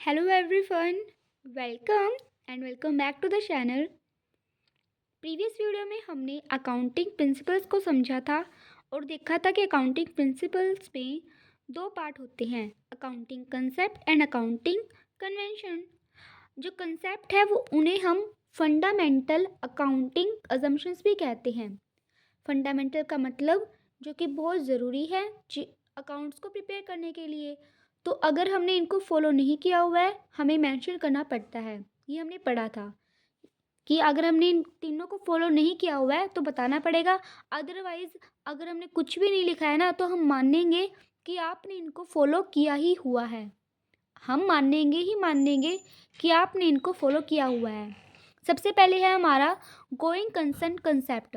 Hello everyone, welcome and welcome back to the channel. Previous video में हमने accounting principles को समझा था और देखा था कि अकाउंटिंग प्रिंसिपल्स में दो पार्ट होते हैं, accounting concept and accounting convention. जो कंसेप्ट है वो उन्हें हम फंडामेंटल अकाउंटिंग अजम्पशंस भी कहते हैं। फंडामेंटल का मतलब जो कि बहुत ज़रूरी है अकाउंट्स को प्रिपेयर करने के लिए, तो अगर हमने इनको फॉलो नहीं किया हुआ है हमें मेंशन करना पड़ता है। ये हमने पढ़ा था कि अगर हमने इन तीनों को फॉलो नहीं किया हुआ है तो बताना पड़ेगा, अदरवाइज़ अगर हमने कुछ भी नहीं लिखा है ना तो हम मानेंगे कि आपने इनको फॉलो किया ही हुआ है। हम मानेंगे कि आपने इनको फॉलो किया हुआ है। सबसे पहले है हमारा going concern concept.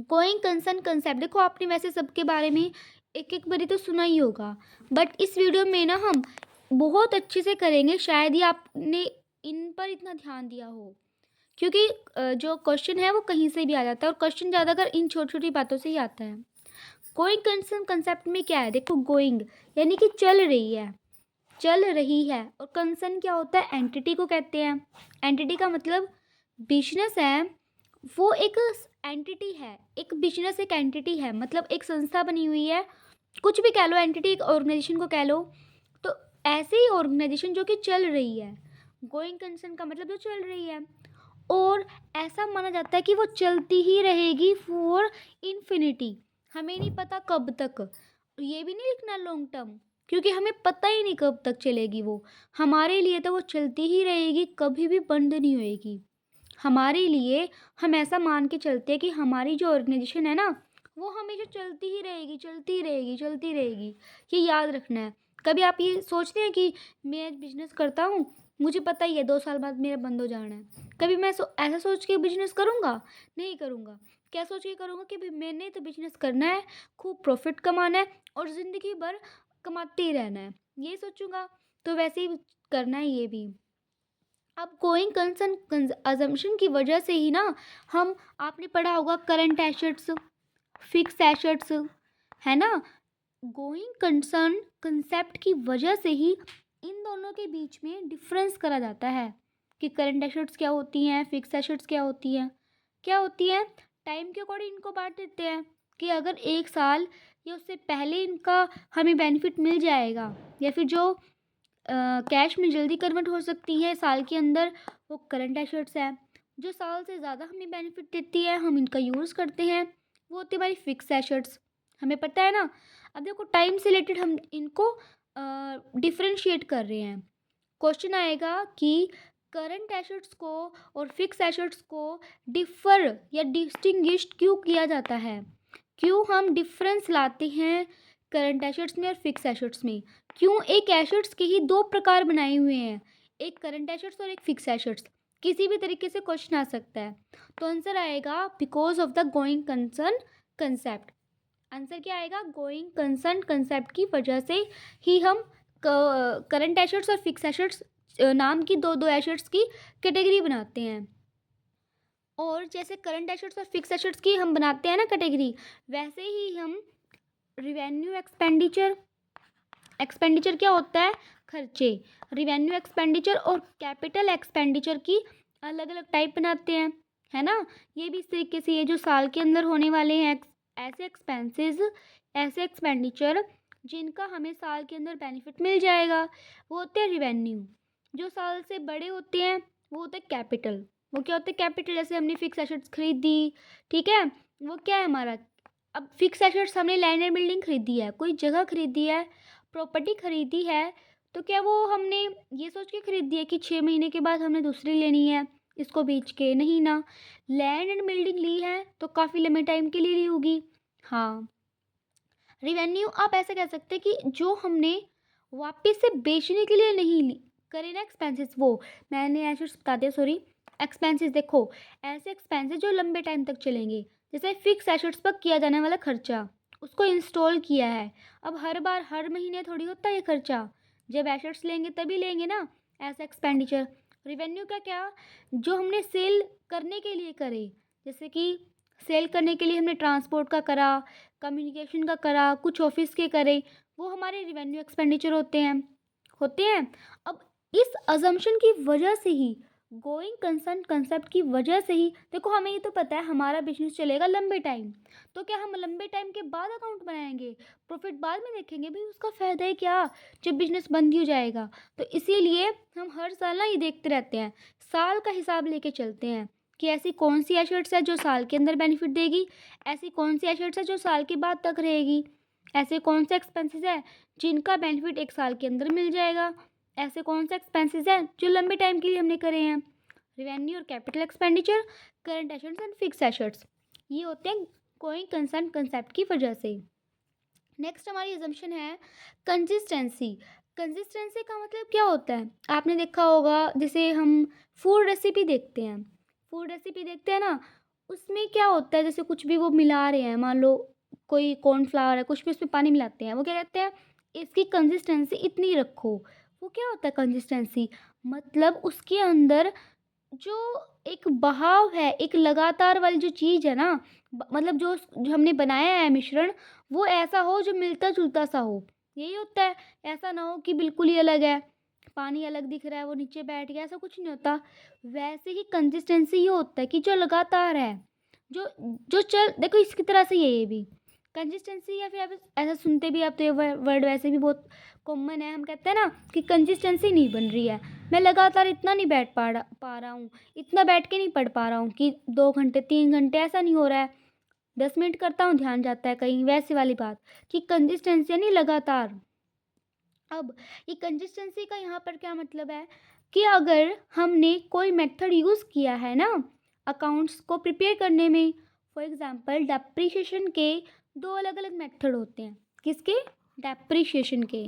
Going concern concept देखो, आपने वैसे सबके बारे में एक एक बारी तो सुना ही होगा, बट इस वीडियो में ना हम बहुत अच्छे से करेंगे। शायद ही आपने इन पर इतना ध्यान दिया हो, क्योंकि जो क्वेश्चन है वो कहीं से भी आ जाता है और क्वेश्चन ज़्यादातर इन छोटी छोटी बातों से ही आता है। गोइंग कंसर्न कंसेप्ट में क्या है, देखो गोइंग यानी कि चल रही है और कंसर्न क्या होता है, एंटिटी को कहते हैं। एंटिटी का मतलब बिजनेस है, वो एक एंटिटी है, एक बिजनेस एक एंटिटी है, मतलब एक संस्था बनी हुई है, कुछ भी कह लो, एंटिटी एक ऑर्गेनाइजेशन को कह लो। तो ऐसे ही ऑर्गेनाइजेशन जो कि चल रही है, गोइंग कंसर्न का मतलब जो चल रही है, और ऐसा माना जाता है कि वो चलती ही रहेगी फॉर इन्फिनिटी। हमें नहीं पता कब तक, ये भी नहीं लिखना लॉन्ग टर्म, क्योंकि हमें पता ही नहीं कब तक चलेगी वो। हमारे लिए तो वो चलती ही रहेगी, कभी भी बंद नहीं होएगी हमारे लिए। हम ऐसा मान के चलते हैं कि हमारी जो ऑर्गेनाइजेशन है ना वो हमेशा चलती ही रहेगी, चलती ही रहेगी, चलती ही रहेगी। ये याद रखना है। कभी आप ये सोचते हैं कि मैं बिजनेस करता हूँ, मुझे पता ही है 2 साल बाद मेरा बंद हो जाना है। कभी मैं ऐसा सोच के बिजनेस करूँगा? नहीं करूँगा। क्या सोच के करूँगा कि भाई मैंने तो बिजनेस करना है, खूब प्रॉफिट कमाना है और ज़िंदगी भर कमाते ही रहना है, ये सोचूंगा। तो वैसे ही करना है ये भी। अब गोइंग कंसर्न अजम्पशन की वजह से ही ना हम, आपने पढ़ा होगा करंट एसेट्स, फिक्स एसेट्स, है ना। गोइंग कंसर्न कंसेप्ट की वजह से ही इन दोनों के बीच में डिफरेंस करा जाता है कि करंट एसेट्स क्या होती हैं, फिक्स एसेट्स क्या होती हैं। टाइम के अकॉर्डिंग इनको बांट देते हैं कि अगर 1 साल या उससे पहले इनका हमें बेनिफिट मिल जाएगा, या फिर जो कैश में जल्दी कन्वर्ट हो सकती है साल के अंदर, वो करंट एसेट्स है। जो साल से ज़्यादा हमें बेनिफिट देती है, हम इनका यूज़ करते हैं, वो होती है हमारी फिक्स एसेट्स। हमें पता है ना। अब देखो टाइम से रिलेटेड हम इनको डिफ्रेंशिएट कर रहे हैं। क्वेश्चन आएगा कि करंट एसेट्स को और फिक्स एसेट्स को डिफर या डिस्टिंग्विश्ड क्यों किया जाता है, क्यों हम डिफरेंस लाते हैं करंट एसेट्स में और फिक्स एसेट्स में, क्यों एक एसेट्स के ही दो प्रकार बनाए हुए हैं, एक करंट एसेट्स और एक फिक्स एसेट्स। किसी भी तरीके से क्वेश्चन आ सकता है। तो आंसर आएगा because of the going concern concept. Answer क्या आएगा, गोइंग कंसर्न कंसेप्ट की वजह से ही हम करंट एसेट्स और फिक्स एसेट्स नाम की दो दो एसेट्स की कैटेगरी बनाते हैं। और जैसे करंट एसेट्स और फिक्स एसेट्स की हम बनाते हैं ना कैटेगरी, वैसे ही हम रिवेन्यू एक्सपेंडिचर, एक्सपेंडिचर क्या होता है, खर्चे, रिवेन्यू एक्सपेंडिचर और कैपिटल एक्सपेंडिचर की अलग अलग टाइप बनाते हैं, है ना। ये भी इस तरीके से, ये जो साल के अंदर होने वाले हैं ऐसे एक्सपेंसेस, ऐसे एक्सपेंडिचर जिनका हमें साल के अंदर बेनिफिट मिल जाएगा, वो होते हैं रिवेन्यू। जो साल से बड़े होते हैं वो होते हैं कैपिटल। वो क्या होते हैं, कैपिटल, जैसे हमने फिक्स एसेट्स खरीदी, ठीक है, वो क्या है हमारा। अब फिक्स एसेट्स हमने लैंड एंड बिल्डिंग खरीदी है, कोई जगह खरीदी है, प्रॉपर्टी खरीदी है, तो क्या वो हमने ये सोच के खरीदी है कि 6 महीने के बाद हमने दूसरी लेनी है इसको बेच के, नहीं ना। लैंड एंड बिल्डिंग ली है तो काफ़ी लंबे टाइम के लिए ली होगी। हाँ, रिवेन्यू आप ऐसे कह सकते हैं कि जो हमने वापस से बेचने के लिए नहीं ली, करे ना एक्सपेंसेस, वो मैंने एसेट्स बता दिया, सॉरी, एक्सपेंसेस। देखो ऐसे एक्सपेंसेस जो लंबे टाइम तक चलेंगे, जैसे फिक्स एसेट्स पर किया जाने वाला खर्चा, उसको इंस्टॉल किया है, अब हर बार हर महीने थोड़ी होता है ये खर्चा, जब एसेट्स लेंगे तभी लेंगे ना, ऐसा एक्सपेंडिचर। रिवेन्यू का क्या, जो हमने सेल करने के लिए करे, जैसे कि सेल करने के लिए हमने ट्रांसपोर्ट का करा, कम्युनिकेशन का करा, कुछ ऑफिस के करे, वो हमारे रिवेन्यू एक्सपेंडिचर होते हैं, होते हैं। अब इस अजम्पशन की वजह से ही, गोइंग कंसर्न कंसेप्ट की वजह से ही, देखो हमें ये तो पता है हमारा बिजनेस चलेगा लंबे टाइम, तो क्या हम लंबे टाइम के बाद अकाउंट बनाएंगे, प्रॉफिट बाद में देखेंगे? भाई उसका फ़ायदा ही क्या जब बिजनेस बंद ही हो जाएगा। तो इसीलिए हम हर साल ना ये देखते रहते हैं, साल का हिसाब लेके चलते हैं कि ऐसी कौन सी एसेट्स है जो साल के अंदर बेनिफिट देगी, ऐसी कौन सी एसेट्स है जो साल के बाद तक रहेगी, ऐसे कौन से एक्सपेंसेस है जिनका बेनिफिट एक साल के अंदर मिल जाएगा, ऐसे कौन से एक्सपेंसेस हैं जो लंबे टाइम के लिए हमने करे हैं। रेवेन्यू और capital expenditure, current assets and fix assets, ये होते हैं गोइंग कंसर्न कंसेप्ट की वजह से। नेक्स्ट हमारी अजम्पशन है कंसिस्टेंसी। कंसिस्टेंसी का मतलब क्या होता है? आपने देखा होगा, जैसे हम फूड रेसिपी देखते हैं, ना, उसमें क्या होता है, जैसे कुछ भी वो मिला रहे हैं, मान लो कोई कॉर्नफ्लावर है, कुछ भी उसमें पानी मिलाते हैं, वो क्या कहते हैं, इसकी कंसिस्टेंसी इतनी रखो। वो क्या होता है कंसिस्टेंसी? मतलब उसके अंदर जो एक बहाव है, एक लगातार वाली जो चीज़ है ना, मतलब जो हमने बनाया है मिश्रण, वो ऐसा हो जो मिलता जुलता सा हो, यही होता है। ऐसा ना हो कि बिल्कुल ही अलग है, पानी अलग दिख रहा है, वो नीचे बैठ गया, ऐसा कुछ नहीं होता। वैसे ही कंसिस्टेंसी ये होता है कि जो लगातार है, जो जो चल, देखो इसकी तरह से ये भी कंसिस्टेंसी, या फिर आप ऐसा सुनते भी, आप तो ये वर्ड वैसे भी बहुत कॉमन है, हम कहते हैं ना कि कंसिस्टेंसी नहीं बन रही है, मैं लगातार इतना नहीं बैठ पा रहा हूँ, इतना बैठ के नहीं पढ़ पा रहा हूँ कि 2 घंटे 3 घंटे, ऐसा नहीं हो रहा है, 10 मिनट करता हूँ ध्यान जाता है कहीं, वैसे वाली बात कि कंसिस्टेंसी यानी लगातार। अब ये कंसिस्टेंसी का यहाँ पर क्या मतलब है कि अगर हमने कोई मेथड यूज़ किया है ना अकाउंट्स को प्रिपेयर करने में, फॉर एग्जांपल डेप्रिसिएशन के 2 अलग अलग मेथड होते हैं। किसके? डेप्रिसिएशन के।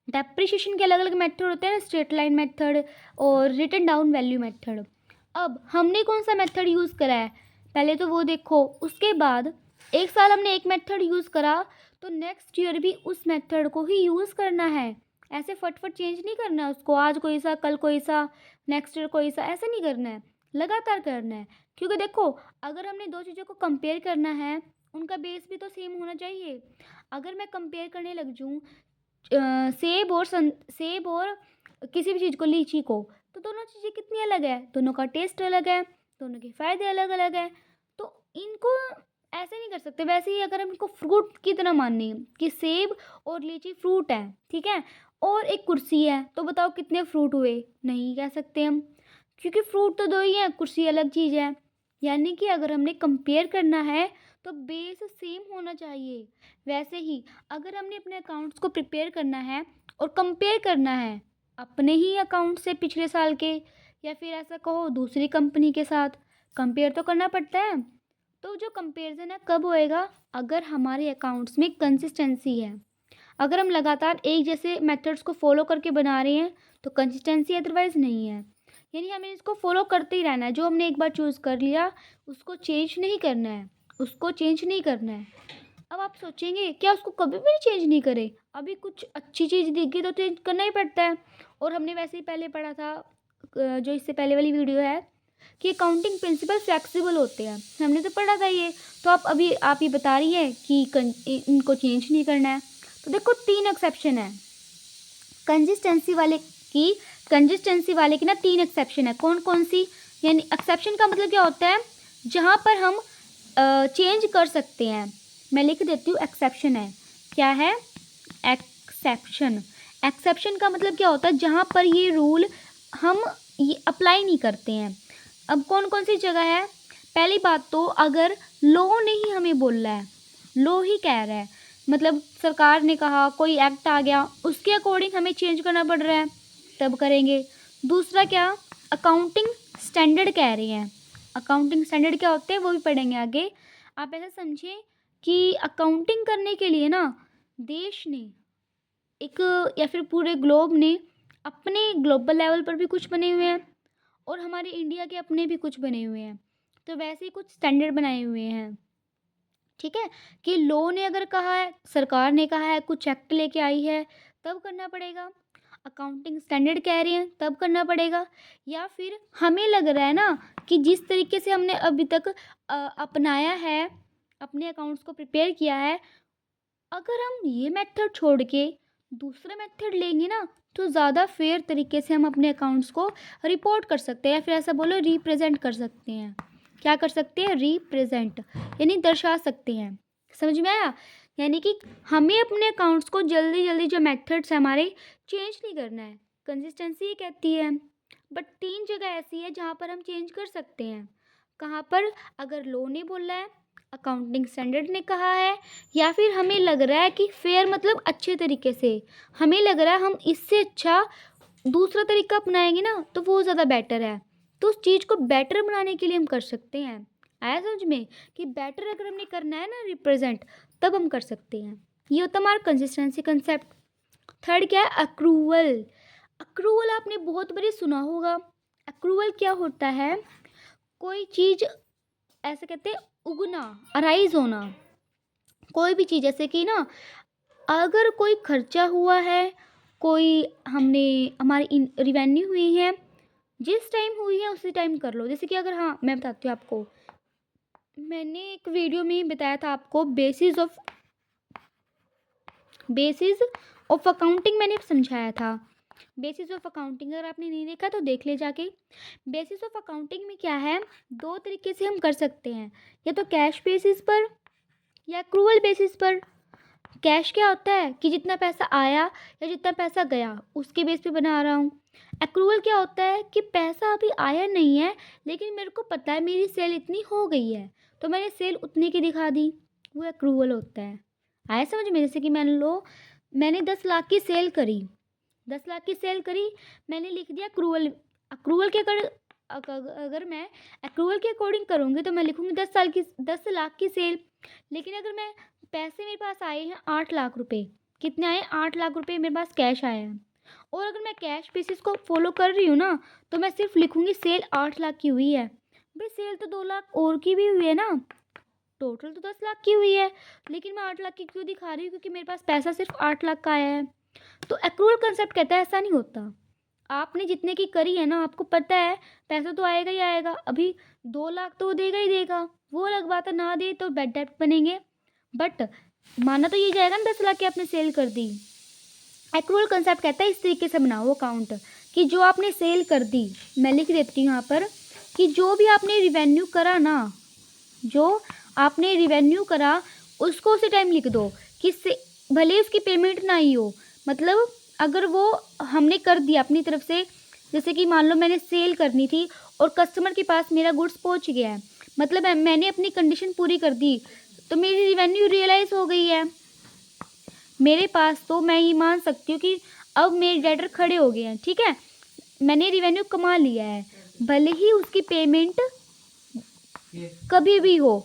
डेप्रिसिएशन के अलग अलग मेथड होते हैं, स्ट्रेट लाइन मेथड और रिटन डाउन वैल्यू मेथड। अब हमने कौन सा मेथड यूज़ करा है, पहले तो वो देखो। उसके बाद एक साल हमने एक मेथड यूज़ करा, तो नेक्स्ट ईयर भी उस मेथड को ही यूज़ करना है। ऐसे फटफट चेंज नहीं करना है उसको, आज कोई सा, कल कोई सा, नेक्स्ट ईयर कोई सा, ऐसा नहीं करना है, लगातार करना है। क्योंकि देखो, अगर हमने 2 चीज़ों को कंपेयर करना है, उनका बेस भी तो सेम होना चाहिए। अगर मैं कंपेयर करने लग जाऊँ सेब और किसी भी चीज़ को, लीची को, तो दोनों चीज़ें कितनी अलग है, दोनों का टेस्ट अलग है, दोनों के फ़ायदे अलग अलग हैं, तो इनको ऐसे नहीं कर सकते। वैसे ही अगर हम इनको फ्रूट की तरह माने कि सेब और लीची फ्रूट है, ठीक है, और एक कुर्सी है, तो बताओ कितने फ्रूट हुए? नहीं कह सकते हम, क्योंकि फ्रूट तो 2 ही हैं, कुर्सी अलग चीज़ है। यानी कि अगर हमने कंपेयर करना है तो बेस सेम होना चाहिए। वैसे ही अगर हमने अपने अकाउंट्स को प्रिपेयर करना है और कंपेयर करना है अपने ही अकाउंट से पिछले साल के, या फिर ऐसा कहो दूसरी कंपनी के साथ, कंपेयर तो करना पड़ता है। तो जो कंपेरिजन है कब होएगा? अगर हमारे अकाउंट्स में कंसिस्टेंसी है। अगर हम लगातार एक जैसे मेथड्स को फॉलो करके बना रहे हैं तो कंसिस्टेंसी, अदरवाइज नहीं है। यानी हमें इसको फॉलो करते ही रहना है, जो हमने एक बार चूज़ कर लिया उसको चेंज नहीं करना है, उसको चेंज नहीं करना है। अब आप सोचेंगे क्या उसको कभी भी चेंज नहीं करे? अभी कुछ अच्छी चीज़ दिख गई तो चेंज करना ही पड़ता है। और हमने वैसे ही पहले पढ़ा था, जो इससे पहले वाली वीडियो है, कि अकाउंटिंग प्रिंसिपल फ्लेक्सिबल होते हैं, हमने तो पढ़ा था ये। तो आप ये बता रही है कि इनको चेंज नहीं करना है। तो देखो 3 एक्सेप्शन है कंसिस्टेंसी वाले की, कंसिस्टेंसी वाले की ना 3 एक्सेप्शन है। कौन कौन सी? यानी एक्सेप्शन का मतलब क्या होता है? जहाँ पर हम चेंज कर सकते हैं। मैं लिख देती हूँ, एक्सेप्शन है, क्या है? एक्सेप्शन। एक्सेप्शन का मतलब क्या होता है? जहाँ पर ये रूल हम ये अप्लाई नहीं करते हैं। अब कौन कौन सी जगह है? पहली बात तो, अगर लॉ ने ही हमें बोल रहा है, लॉ ही कह रहा है, मतलब सरकार ने कहा, कोई एक्ट आ गया, उसके अकॉर्डिंग हमें चेंज करना पड़ रहा है, तब करेंगे। दूसरा क्या? अकाउंटिंग स्टैंडर्ड कह रहे हैं। अकाउंटिंग स्टैंडर्ड क्या होते हैं वो भी पढ़ेंगे आगे। आप ऐसा समझें कि अकाउंटिंग करने के लिए ना देश ने एक, या फिर पूरे ग्लोब ने अपने ग्लोबल लेवल पर भी कुछ बने हुए हैं, और हमारे इंडिया के अपने भी कुछ बने हुए हैं। तो वैसे ही कुछ स्टैंडर्ड बनाए हुए हैं, ठीक है, कि लॉ ने अगर कहा है, सरकार ने कहा है, कुछ एक्ट लेके आई है, तब करना पड़ेगा। अकाउंटिंग स्टैंडर्ड कह रहे हैं तब करना पड़ेगा। या फिर हमें लग रहा है ना कि जिस तरीके से हमने अभी तक अपनाया है, अपने अकाउंट्स को प्रिपेयर किया है, अगर हम ये मेथड छोड़ के दूसरा मेथड लेंगे ना तो ज़्यादा फेयर तरीके से हम अपने अकाउंट्स को रिपोर्ट कर सकते हैं, या फिर ऐसा बोलो रिप्रेजेंट कर सकते हैं। क्या कर सकते हैं? रिप्रेजेंट, यानी दर्शा सकते हैं। समझ में आया? यानी कि हमें अपने अकाउंट्स को जल्दी जल्दी जो मेथड्स हैं हमारे चेंज नहीं करना है। कंसिस्टेंसी ये कहती है। बट 3 जगह ऐसी है जहाँ पर हम चेंज कर सकते हैं। कहाँ पर? अगर लॉ ने बोला है, अकाउंटिंग स्टैंडर्ड ने कहा है, या फिर हमें लग रहा है कि फेयर मतलब अच्छे तरीके से, हमें लग रहा है हम इससे अच्छा दूसरा तरीका अपनाएंगे ना तो वो ज़्यादा बेटर है। तो उस चीज़ को बेटर बनाने के लिए हम कर सकते हैं। आया समझ में कि बेटर अगर हमने करना है ना रिप्रेजेंट, तब हम कर सकते हैं। ये होता हमारा कंसिस्टेंसी कंसेप्ट। थर्ड क्या है? अक्रूवल। अक्रूवल आपने बहुत बारी सुना होगा। अक्रूवल क्या होता है? कोई चीज़ ऐसे कहते हैं उगना, अराइज होना। कोई भी चीज़ जैसे कि ना अगर कोई खर्चा हुआ है, कोई हमने हमारी रिवेन्यू हुई है, जिस टाइम हुई है उसी टाइम कर लो। जैसे कि अगर, हाँ मैं बताती हूँ आपको, मैंने एक वीडियो में बताया था आपको बेसिस ऑफ अकाउंटिंग मैंने समझाया था। बेसिस ऑफ अकाउंटिंग अगर आपने नहीं देखा तो देख ले जाके। बेसिस ऑफ अकाउंटिंग में क्या है, 2 तरीके से हम कर सकते हैं, या तो कैश बेसिस पर या एक्रूवल बेसिस पर। कैश क्या होता है कि जितना पैसा आया या जितना पैसा गया उसके बेस पे बना रहा हूँ। एक्रूवल क्या होता है कि पैसा अभी आया नहीं है लेकिन मेरे को पता है मेरी सेल इतनी हो गई है तो मैंने सेल उतने की दिखा दी, वो एक्रूवल होता है। आया समझ में? जैसे कि मैंने 10 लाख की सेल करी, 10 लाख की सेल करी, मैंने लिख दिया एक्रूवल। एक्रूवल के अगर मैं एक्रूवल के अकॉर्डिंग करूँगी तो मैं लिखूँगी 10 लाख की सेल। लेकिन अगर मैं पैसे मेरे पास आए हैं 8 लाख रुपए, कितने आए? 8 लाख रुपए मेरे पास कैश आया है। और अगर मैं कैश बेसिस को फॉलो कर रही हूँ ना तो मैं सिर्फ लिखूँगी सेल 8 लाख की हुई है। भाई सेल तो 2 लाख और की भी हुई है ना, टोटल तो 10 लाख की हुई है, लेकिन मैं 8 लाख की क्यों दिखा रही हूँ? क्योंकि मेरे पास पैसा सिर्फ 8 लाख का आया है। तो एक्रूवल कंसेप्ट कहता है ऐसा नहीं होता। आपने जितने की करी है ना, आपको पता है पैसा तो आएगा ही आएगा। अभी 2 लाख तो वो देगा ही देगा, वो अलग बात है, ना दे तो बैड डेट बनेंगे। बट माना तो ये जाएगा ना 10 लाख की आपने सेल कर दी। एक्रूवल कंसेप्ट कहता है इस तरीके से बनाओ अकाउंट कि जो आपने सेल कर दी, मैं लिख देती हूँ यहाँ पर कि जो भी आपने रिवेन्यू करा ना, जो आपने रिवेन्यू करा उसको उसी टाइम लिख दो कि भले उसकी पेमेंट ना ही हो। मतलब अगर वो हमने कर दिया अपनी तरफ से, जैसे कि मान लो मैंने सेल करनी थी और कस्टमर के पास मेरा गुड्स पहुंच गया है, मतलब मैंने अपनी कंडीशन पूरी कर दी तो मेरी रिवेन्यू रियलाइज़ हो गई है मेरे पास। तो मैं ये मान सकती हूँ कि अब मेरे डेटर खड़े हो गए हैं, ठीक है, मैंने रिवेन्यू कमा लिया है, भले ही उसकी पेमेंट कभी भी हो।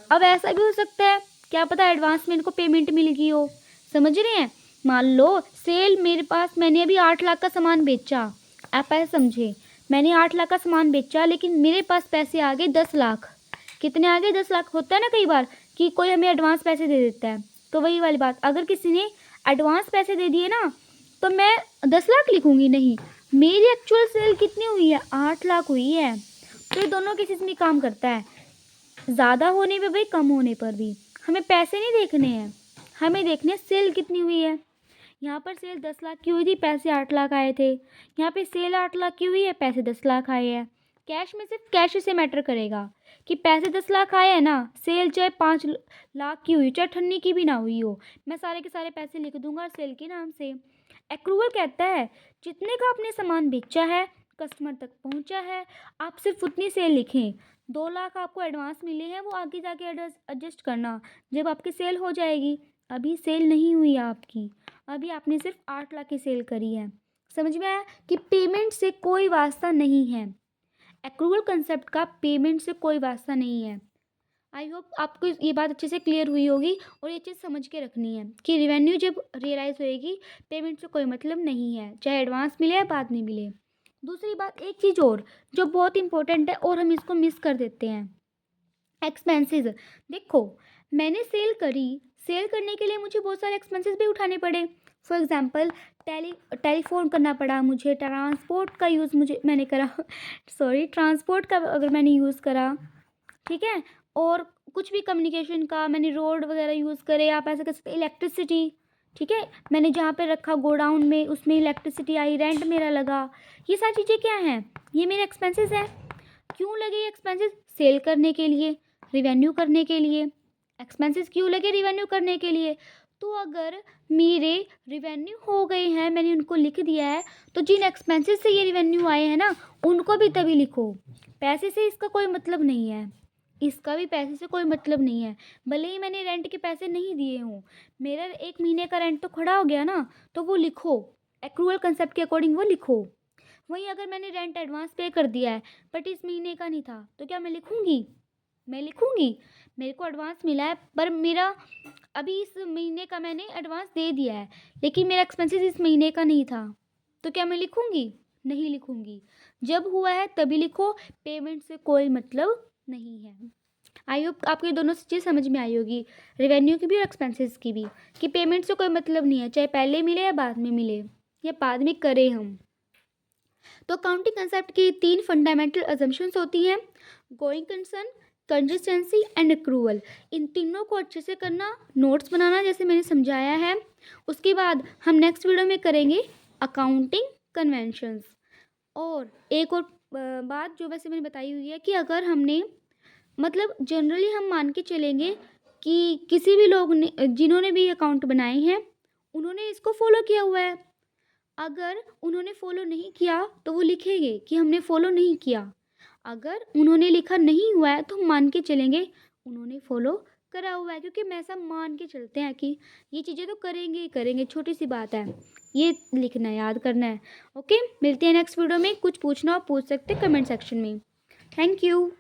अब ऐसा भी हो सकता है, क्या पता एडवांस में इनको पेमेंट मिल गई हो। समझ रहे हैं? मान लो सेल मेरे पास, मैंने अभी 8 लाख का सामान बेचा, आप ऐसे समझे, मैंने 8 लाख का सामान बेचा लेकिन मेरे पास पैसे आ गए 10 लाख। कितने आ गए? 10 लाख। होता है ना कई बार कि कोई हमें एडवांस पैसे दे देता है, तो वही वाली बात, अगर किसी ने एडवांस पैसे दे दिए ना तो मैं 10 लाख लिखूंगी नहीं, मेरी एक्चुअल सेल कितनी हुई है? 8 लाख हुई है। तो ये दोनों किसी में काम करता है, ज़्यादा होने पे भी कम होने पर भी हमें पैसे नहीं देखने हैं, हमें देखने सेल कितनी हुई है। यहाँ पर सेल 10 लाख की हुई थी, पैसे 8 लाख आए थे। यहाँ पे सेल 8 लाख की हुई है, पैसे 10 लाख आए हैं। कैश में सिर्फ कैश से मैटर करेगा कि पैसे 10 लाख आए हैं ना, सेल चाहे 5 लाख की हुई चाहे 98 की भी ना हुई हो, मैं सारे के सारे पैसे लिख दूंगा सेल के नाम से। एक्रूवल कहता है जितने का आपने सामान बेचा है, कस्टमर तक पहुंचा है, आप सिर्फ उतनी सेल लिखें। 2 लाख आपको एडवांस मिले हैं, वो आगे जाके एडजस्ट करना जब आपकी सेल हो जाएगी। अभी सेल नहीं हुई है आपकी, अभी आपने सिर्फ 8 लाख की सेल करी है। समझ में आया कि पेमेंट से कोई वास्ता नहीं है। एक्रूवल कंसेप्ट का पेमेंट से कोई वास्ता नहीं है। आई होप आपको ये बात अच्छे से क्लियर हुई होगी और ये चीज़ समझ के रखनी है कि रिवेन्यू जब रियलाइज़ होएगी पेमेंट से कोई मतलब नहीं है, चाहे एडवांस मिले या बाद में मिले। दूसरी बात, एक चीज़ और जो बहुत इंपॉर्टेंट है और हम इसको मिस कर देते हैं, एक्सपेंसेस। देखो मैंने सेल करी, सेल करने के लिए मुझे बहुत सारे एक्सपेंसेस भी उठाने पड़े। फॉर एग्जांपल टेलीफोन करना पड़ा मुझे, ट्रांसपोर्ट का यूज़ मैंने करा सॉरी ट्रांसपोर्ट का अगर मैंने यूज़ करा, ठीक है, और कुछ भी कम्युनिकेशन का मैंने रोड वगैरह यूज़ करे, आप ऐसे कर सकते, इलेक्ट्रिसिटी, ठीक है, मैंने जहाँ पे रखा गोडाउन में, उसमें इलेक्ट्रिसिटी आई, रेंट मेरा लगा, ये सारी चीज़ें क्या हैं, ये मेरे एक्सपेंसेस हैं। क्यों लगे ये एक्सपेंसेस? सेल करने के लिए, रिवेन्यू करने के लिए। एक्सपेंसेस क्यों लगे? रिवेन्यू करने के लिए। तो अगर मेरे रिवेन्यू हो गए हैं, मैंने उनको लिख दिया है, तो जिन एक्सपेंसेस से ये रिवेन्यू आए हैं ना, उनको भी तभी लिखो। पैसे से इसका कोई मतलब नहीं है, इसका भी पैसे से कोई मतलब नहीं है। भले ही मैंने रेंट के पैसे नहीं दिए हों, मेरा 1 महीने का रेंट तो खड़ा हो गया ना, तो वो लिखो, एक्रूअल कंसेप्ट के अकॉर्डिंग वो लिखो। वहीं अगर मैंने रेंट एडवांस पे कर दिया है बट इस महीने का नहीं था, तो क्या मैं लिखूंगी? मैं लिखूंगी। मेरे को एडवांस मिला है पर मेरा अभी इस महीने का मैंने एडवांस दे दिया है, लेकिन मेरा एक्सपेंसेस इस महीने का नहीं था, तो क्या मैं लिखूंगी? नहीं लिखूंगी। जब हुआ है तभी लिखो, पेमेंट से कोई मतलब नहीं है। आई होप आपको ये दोनों चीज़ समझ में आई होगी, रेवेन्यू की भी और एक्सपेंसेस की भी, कि पेमेंट से कोई मतलब नहीं है, चाहे पहले मिले या बाद में मिले या बाद में करें हम। तो अकाउंटिंग कंसेप्ट की 3 फंडामेंटल अजम्पशंस होती हैं, going concern, consistency and accrual. इन तीनों को अच्छे से करना, नोट्स बनाना जैसे मैंने समझाया है। उसके बाद हम नेक्स्ट वीडियो में करेंगे अकाउंटिंग कन्वेंशंस। और एक और बात जो वैसे मैंने बताई हुई है कि अगर हमने मतलब जनरली हम मान के चलेंगे कि किसी भी लोग ने, जिन्होंने भी अकाउंट बनाए हैं, उन्होंने इसको फॉलो किया हुआ है। अगर उन्होंने फॉलो नहीं किया तो वो लिखेंगे कि हमने फॉलो नहीं किया। अगर उन्होंने लिखा नहीं हुआ है तो हम मान के चलेंगे उन्होंने फॉलो करा हुआ है, क्योंकि हम ऐसा मान के चलते हैं कि ये चीज़ें तो करेंगे ही करेंगे, छोटी सी बात है, ये लिखना है, याद करना है। ओके, मिलते हैं नेक्स्ट वीडियो में। कुछ पूछना हो पूछ सकते कमेंट सेक्शन में। Thank you.